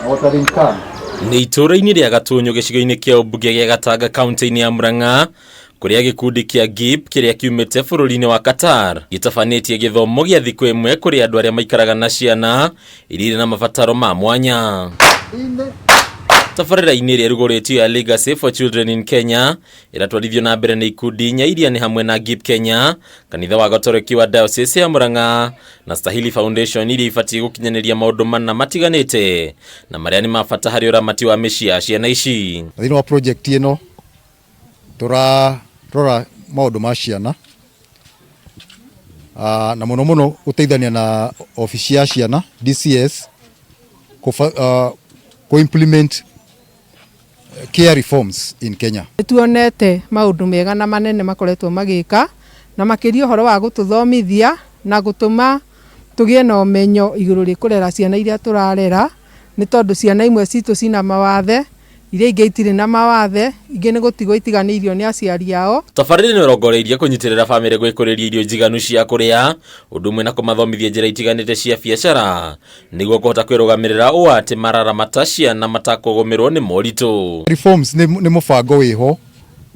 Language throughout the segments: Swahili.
Nĩ itũũra-inĩ rĩa Gatunyu gĩcigo-inĩ kĩa ũmbunge gĩa Gatanga kaunti-inĩ ya Murang'a, kũrĩa gĩkundi kĩa GIP kĩrĩa kiumĩte bũrũri-inĩ wa Qatar gĩtabanĩtie gĩthomo gĩa thikũ ĩmwe kũrĩ andũ arĩa maikaraga na ciana irĩ na mabataro ma mwanya. Tabarĩra-inĩ ĩrĩa ĩrugũrĩtio ya Legacy for Children in Kenya ĩratwarithio na mbere nĩ ikundi inya iria nĩ hamwe na GIP Kenya, kanitha wa Gatoreki wa Diocese ya Murang'a na Stahili Foundation iria ibatiĩ gũkinyanĩria maũndũ mana matiganĩte na marĩa nĩ mabata harĩ ũramati wa mĩciĩ ya ciana ici. Thĩinĩ wa project ĩno tũrarora maũndũ ma ciana na mũno mũno gũteithania na ofici ya ciana DCS ko implement care reforms in Kenya. Tuonete maũndũ mega na manene makoretwo magĩka na makĩria ũhoro wa gũtũthomithia na gũtũma tũgĩe na ũmenyo igũrũ rĩa kũrera ciana iria tũrarera, nĩ tondũ ciana imwe citũ cina mawathe, iria ingĩ itirĩ na mawathe, ingĩ nĩ gũtigwo itiganĩirio nĩ aciari ao. Tabarĩra nĩ ĩrongoreirie kũnyitĩrĩra bamĩrĩ gwĩkũrĩria irio njiganu cia kũrĩa, ũndũ ũmwe na kũmathomithia njĩra itiganĩte cia biacara nĩguo kũhota kwĩrũgamĩrĩra ũũ atĩ mararamata ciana matakũgũmĩrwo nĩ moritũ. Reforms nĩ mũbango wĩho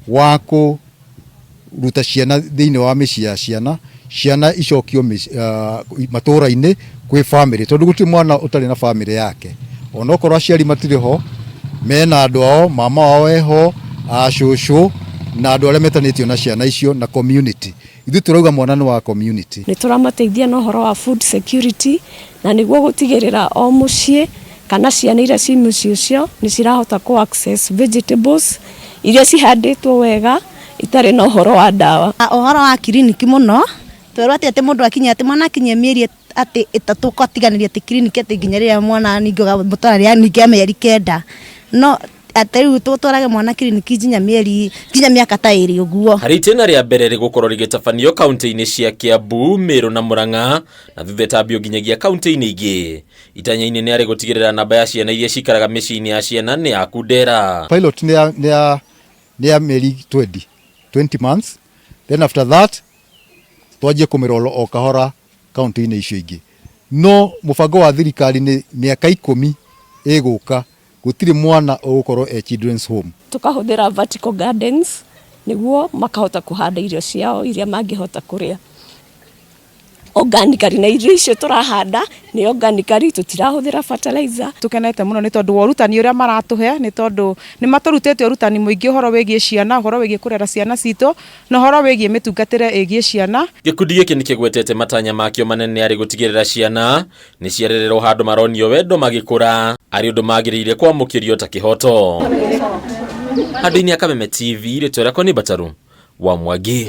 wa kũruta ciana thĩinĩ wa mĩciĩ ya ciana icokio matũũra-inĩ kwĩ bamĩrĩ, tondũ gũtirĩ mwana ũtarĩ na bamĩrĩ yake. Ona okorwo aciari matirĩ ho, mena andũ ao, mama wao eho, acũcũ na andũ arĩa metanĩtio na ciana icio na community. Ithuĩ turauga mwana nĩ wa community. Nĩ tũramateithia na ũhoro wa food security na nĩguo gũtigĩrĩra o mũciĩ kana ciana iria ci mũciĩ ũcio nĩ cirahota ku access vegetables iria cihandĩtwo wega itarĩ na ũhoro wa ndawa. Ũhoro wa kiriniki mũno twerwo atĩ mũndũ akinya atĩ mwana akinya mĩeri atĩ 3 ũkatiganĩria atĩ kiriniki atĩ nginya rĩrĩa mwana ningĩ mũtwarĩra ningĩ mĩeri 9 no atĩrĩu tũtwarage mwana kiriniki nginya mĩaka ta 2 ũguo. Harĩ itĩna rĩa mbere rĩgũkorwo rĩgĩtabanio kaunti-inĩ cia Kiambu, Meru na Murang'a na thutha ĩtambio nginyagia kaunti-inĩ ingĩ. Itanya-inĩ nĩ arĩ gũtigĩrĩra namba ya ciana iria cikaraga mĩciĩ-inĩ ya ciana nĩ yakundera. Pilot nĩ ya mĩeri 20 months, then after that twanjie kũmĩrora o kahora kaunti-inĩ icio ingĩ. No mũbango wa thirikari nĩ mĩaka 10 ĩgũka gũtirĩ mwana ũgũkorwo children's home. Tukahũthĩra vertical gardens nĩguo makahota kũhanda irio ciao iria mangĩhota kũrĩa. Organically na irio icio tũrahanda nĩ organically, tũtirahũthĩra fertilizer. Tukenete mũno nĩ tondũ wa ũrutani ũrĩa maratũhe, nĩ tondũ nĩ matũrutĩte ũrutani mũingĩ ũhoro wĩgiĩ ciana, ũhoro wĩgiĩ kũrera ciana citũ na ũhoro wĩgiĩ mĩtungatĩre ĩgiĩ ciana. Gĩkundi gĩkĩ nĩ kĩgwetete matanya makĩo manene arĩ gũtigĩrĩra ciana nĩ ciarererwo handũ maronio wendo magĩkũra arĩ ũndũ magĩrĩire kwamũkĩrio ta kĩhoto. Handũ-inĩ ya Kameme TV rĩtwa rĩakwa nĩ Bataru wa Mwangi.